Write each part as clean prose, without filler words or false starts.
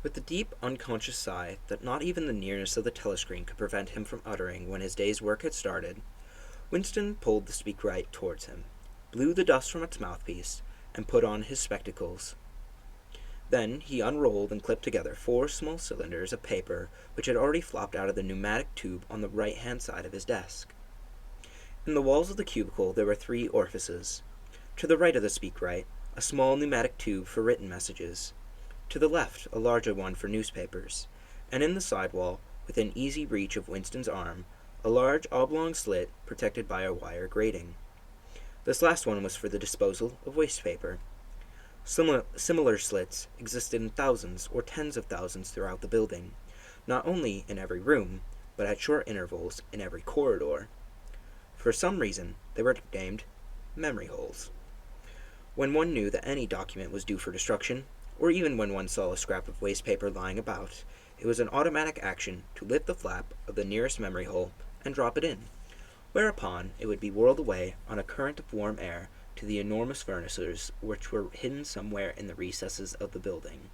With the deep, unconscious sigh that not even the nearness of the telescreen could prevent him from uttering when his day's work had started, Winston pulled the speakwrite towards him, blew the dust from its mouthpiece, and put on his spectacles. Then he unrolled and clipped together 4 small cylinders of paper which had already flopped out of the pneumatic tube on the right-hand side of his desk. In the walls of the cubicle there were 3 orifices. To the right of the speakwrite, a small pneumatic tube for written messages. To the left, a larger one for newspapers. And in the side wall, within easy reach of Winston's arm, a large oblong slit protected by a wire grating. This last one was for the disposal of waste paper. Similar slits existed in thousands or tens of thousands throughout the building, not only in every room, but at short intervals in every corridor. For some reason, they were named memory holes. When one knew that any document was due for destruction, or even when one saw a scrap of waste paper lying about, it was an automatic action to lift the flap of the nearest memory hole and drop it in, whereupon it would be whirled away on a current of warm air to the enormous furnaces which were hidden somewhere in the recesses of the building.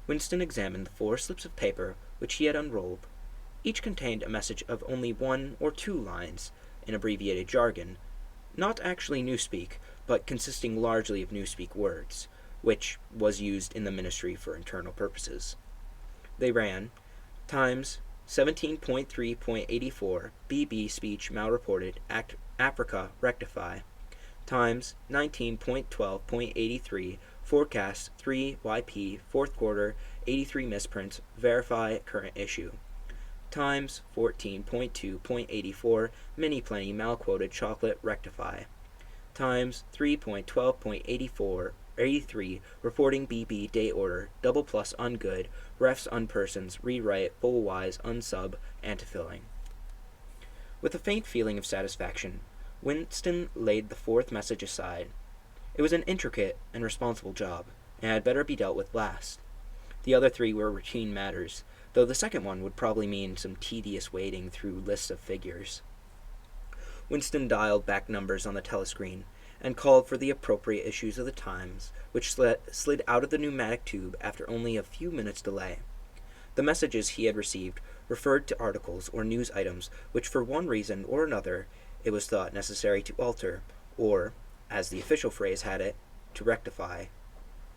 Winston examined the 4 slips of paper which he had unrolled. Each contained a message of only 1 or 2 lines in abbreviated jargon, not actually Newspeak, but consisting largely of Newspeak words, which was used in the ministry for internal purposes. They ran, Times 17.3.84 BB speech malreported, Africa rectify. Times 19.12.83 forecast 3 YP 4th quarter 83 misprints verify current issue. Times 14.2.84 mini plenty malquoted chocolate rectify. Times 3.12.84 reporting BB day order double plus ungood refs unpersons rewrite full wise unsub antifilling. With a faint feeling of satisfaction, Winston laid the 4th message aside. It was an intricate and responsible job, and had better be dealt with last. The other 3 were routine matters, though the second one would probably mean some tedious wading through lists of figures. Winston dialed back numbers on the telescreen, and called for the appropriate issues of the Times, which slid out of the pneumatic tube after only a few minutes' delay. The messages he had received referred to articles or news items which for one reason or another it was thought necessary to alter, or, as the official phrase had it, to rectify.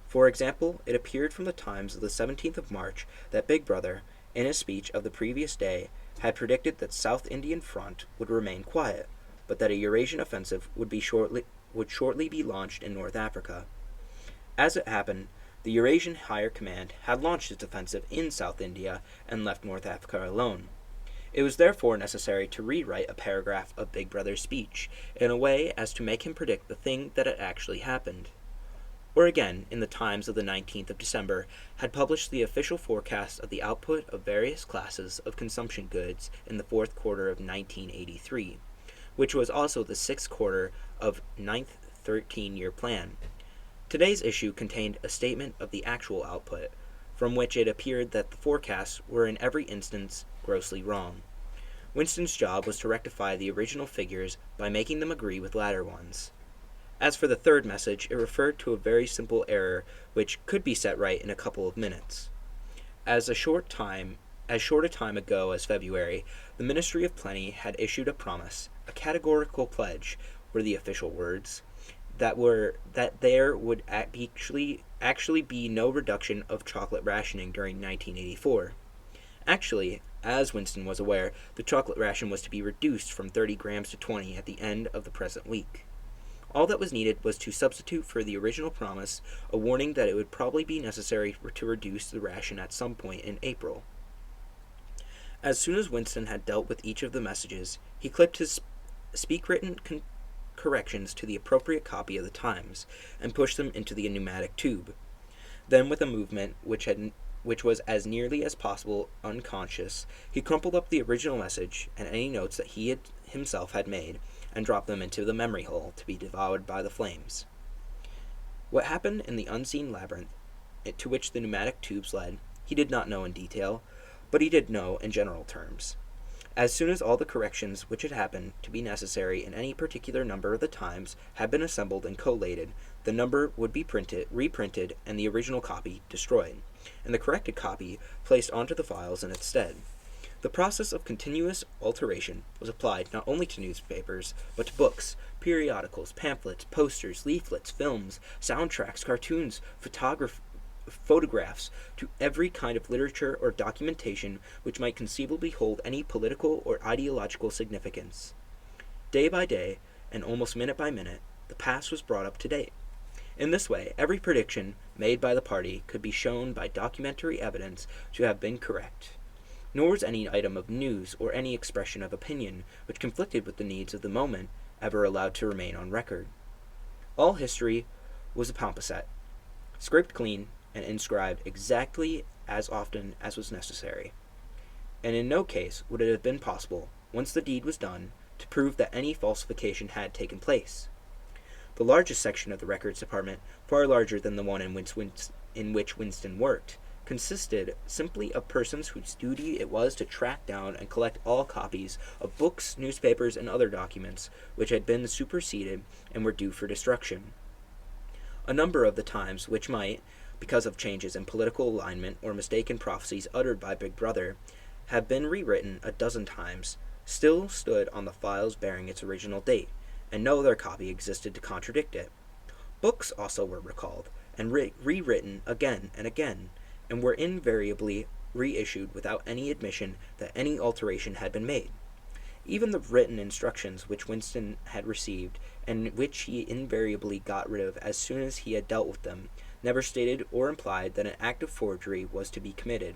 For example, it appeared from the Times of the 17th of March that Big Brother, in his speech of the previous day, had predicted that South Indian Front would remain quiet, but that a Eurasian offensive would shortly be launched in North Africa. As it happened, the Eurasian Higher Command had launched its offensive in South India and left North Africa alone. It was therefore necessary to rewrite a paragraph of Big Brother's speech in a way as to make him predict the thing that had actually happened. Or again, in the Times of the 19th of December, had published the official forecast of the output of various classes of consumption goods in the 4th quarter of 1983, which was also the 6th quarter of 9th 13-year plan. Today's issue contained a statement of the actual output, from which it appeared that the forecasts were in every instance grossly wrong. Winston's job was to rectify the original figures by making them agree with latter ones. As for the 3rd message, it referred to a very simple error which could be set right in a couple of minutes. As short a time ago as February, the Ministry of Plenty had issued a promise, a categorical pledge, were the official words, that there would actually be no reduction of chocolate rationing during 1984. Actually, as Winston was aware, the chocolate ration was to be reduced from 30 grams to 20 at the end of the present week. All that was needed was to substitute for the original promise a warning that it would probably be necessary to reduce the ration at some point in April. As soon as Winston had dealt with each of the messages, he clipped his speak-written corrections to the appropriate copy of the Times, and pushed them into the pneumatic tube. Then, with a movement which was as nearly as possible unconscious, he crumpled up the original message and any notes that he himself had made, and dropped them into the memory hole to be devoured by the flames. What happened in the unseen labyrinth to which the pneumatic tubes led, he did not know in detail, but he did know in general terms. As soon as all the corrections which had happened to be necessary in any particular number of the times had been assembled and collated, the number would be reprinted, and the original copy destroyed, and the corrected copy placed onto the files in its stead. The process of continuous alteration was applied not only to newspapers, but to books, periodicals, pamphlets, posters, leaflets, films, soundtracks, cartoons, photographs, to every kind of literature or documentation which might conceivably hold any political or ideological significance. Day by day, and almost minute by minute, the past was brought up to date. In this way, every prediction made by the party could be shown by documentary evidence to have been correct. Nor was any item of news or any expression of opinion which conflicted with the needs of the moment ever allowed to remain on record. All history was a pamphlet, scraped clean and inscribed exactly as often as was necessary. And in no case would it have been possible, once the deed was done, to prove that any falsification had taken place. The largest section of the records department, far larger than the one in which Winston worked, consisted simply of persons whose duty it was to track down and collect all copies of books, newspapers, and other documents which had been superseded and were due for destruction. A number of the times which might, because of changes in political alignment or mistaken prophecies uttered by Big Brother, have been rewritten a dozen times, still stood on the files bearing its original date, and no other copy existed to contradict it. Books also were recalled, and rewritten again and again, and were invariably reissued without any admission that any alteration had been made. Even the written instructions which Winston had received, and which he invariably got rid of as soon as he had dealt with them, never stated or implied that an act of forgery was to be committed.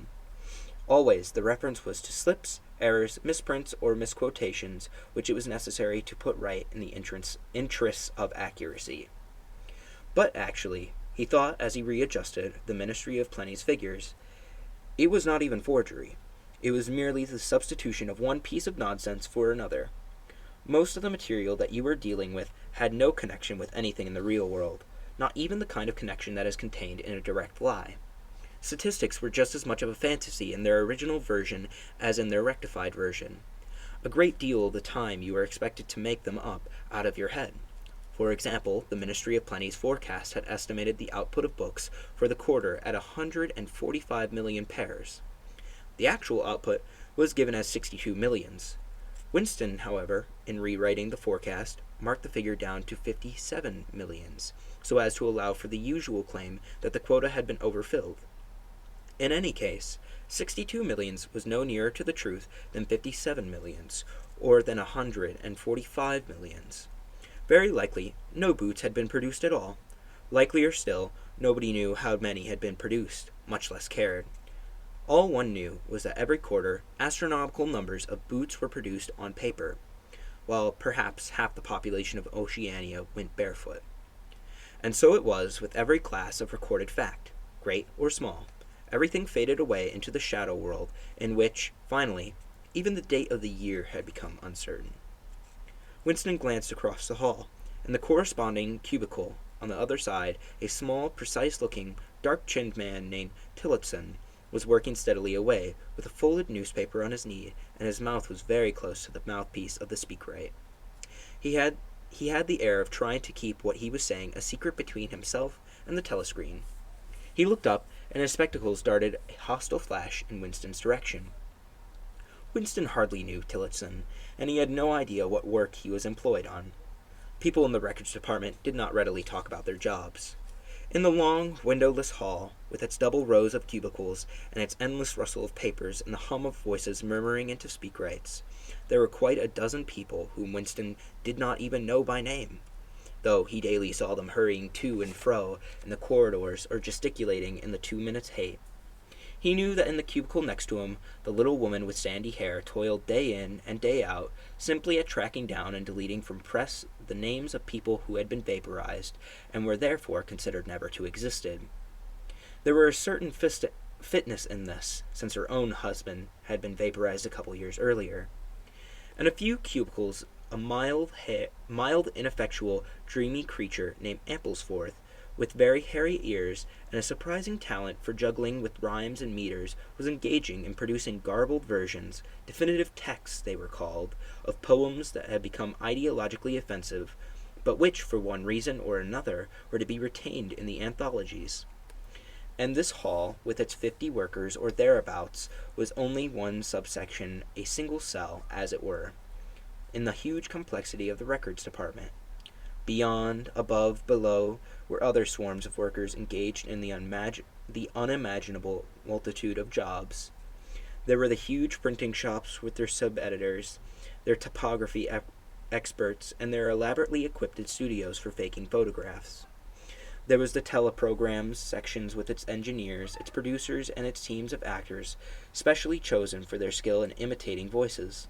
Always the reference was to slips, errors, misprints, or misquotations, which it was necessary to put right in the interests of accuracy. But actually, he thought as he readjusted the Ministry of Plenty's figures, it was not even forgery. It was merely the substitution of one piece of nonsense for another. Most of the material that you were dealing with had no connection with anything in the real world, not even the kind of connection that is contained in a direct lie. Statistics were just as much of a fantasy in their original version as in their rectified version. A great deal of the time you were expected to make them up out of your head. For example, the Ministry of Plenty's forecast had estimated the output of books for the quarter at 145 million pairs. The actual output was given as 62 millions. Winston, however, in rewriting the forecast, marked the figure down to 57 millions, so as to allow for the usual claim that the quota had been overfilled. In any case, 62 millions was no nearer to the truth than 57 millions, or than 145 millions. Very likely, no boots had been produced at all. Likelier still, nobody knew how many had been produced, much less cared. All one knew was that every quarter, astronomical numbers of boots were produced on paper, while perhaps half the population of Oceania went barefoot. And so it was with every class of recorded fact, great or small. Everything faded away into the shadow world, in which, finally, even the date of the year had become uncertain. Winston glanced across the hall. In the corresponding cubicle, on the other side, a small, precise-looking, dark-chinned man named Tillotson was working steadily away, with a folded newspaper on his knee, and his mouth was very close to the mouthpiece of the speakwrite. He had the air of trying to keep what he was saying a secret between himself and the telescreen. He looked up, and his spectacles darted a hostile flash in Winston's direction. Winston hardly knew Tillotson, and he had no idea what work he was employed on. People in the records department did not readily talk about their jobs. In the long, windowless hall, with its double rows of cubicles and its endless rustle of papers and the hum of voices murmuring into speakwrites, there were quite a dozen people whom Winston did not even know by name, though he daily saw them hurrying to and fro in the corridors or gesticulating in the 2 minutes' hate. He knew that in the cubicle next to him, the little woman with sandy hair toiled day in and day out, simply at tracking down and deleting from press the names of people who had been vaporized, and were therefore considered never to existed. There were a certain fitness in this, since her own husband had been vaporized a couple years earlier. In a few cubicles, a mild, ineffectual, dreamy creature named Amplesforth with very hairy ears and a surprising talent for juggling with rhymes and meters, was engaging in producing garbled versions, definitive texts they were called, of poems that had become ideologically offensive, but which, for one reason or another, were to be retained in the anthologies. And this hall, with its 50 workers or thereabouts, was only one subsection, a single cell, as it were, in the huge complexity of the records department. Beyond, above, below, were other swarms of workers engaged in the unimaginable multitude of jobs. There were the huge printing shops with their sub-editors, their typography experts, and their elaborately equipped studios for faking photographs. There was the teleprograms sections with its engineers, its producers, and its teams of actors, specially chosen for their skill in imitating voices.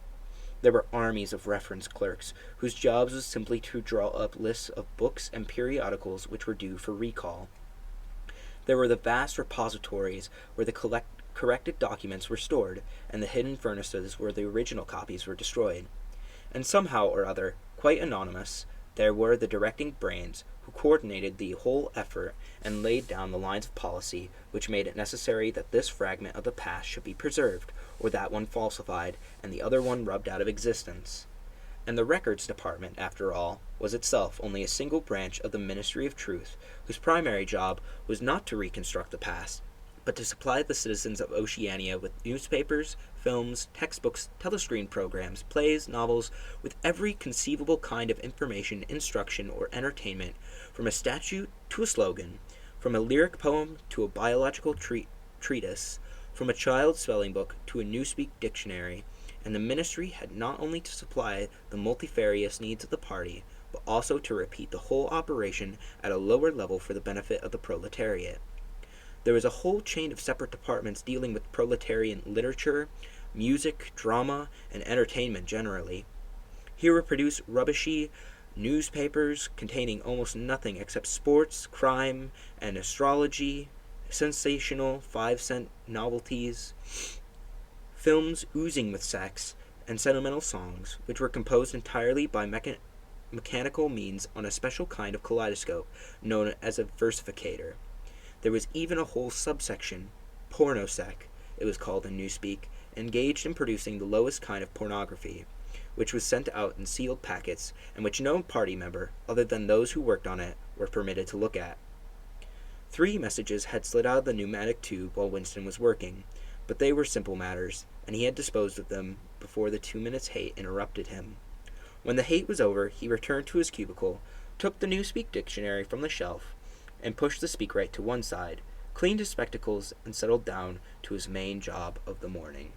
There were armies of reference clerks, whose jobs was simply to draw up lists of books and periodicals which were due for recall. There were the vast repositories where the corrected documents were stored, and the hidden furnaces where the original copies were destroyed. And somehow or other, quite anonymous, there were the directing brains who coordinated the whole effort and laid down the lines of policy which made it necessary that this fragment of the past should be preserved, or that one falsified, and the other one rubbed out of existence. And the Records Department, after all, was itself only a single branch of the Ministry of Truth, whose primary job was not to reconstruct the past, but to supply the citizens of Oceania with newspapers, films, textbooks, telescreen programs, plays, novels, with every conceivable kind of information, instruction, or entertainment, from a statute to a slogan, from a lyric poem to a biological treatise, from a child's spelling book to a Newspeak dictionary, and the ministry had not only to supply the multifarious needs of the party, but also to repeat the whole operation at a lower level for the benefit of the proletariat. There was a whole chain of separate departments dealing with proletarian literature, music, drama, and entertainment generally. Here were produced rubbishy newspapers containing almost nothing except sports, crime, and astrology, sensational 5-cent novelties, films oozing with sex, and sentimental songs, which were composed entirely by mechanical means on a special kind of kaleidoscope known as a versificator. There was even a whole subsection, pornosec, it was called in Newspeak, engaged in producing the lowest kind of pornography, which was sent out in sealed packets, and which no party member, other than those who worked on it, were permitted to look at. 3 messages had slid out of the pneumatic tube while Winston was working, but they were simple matters, and he had disposed of them before the 2 minutes' hate interrupted him. When the hate was over, he returned to his cubicle, took the Newspeak dictionary from the shelf, and pushed the speakwrite to one side, cleaned his spectacles, and settled down to his main job of the morning.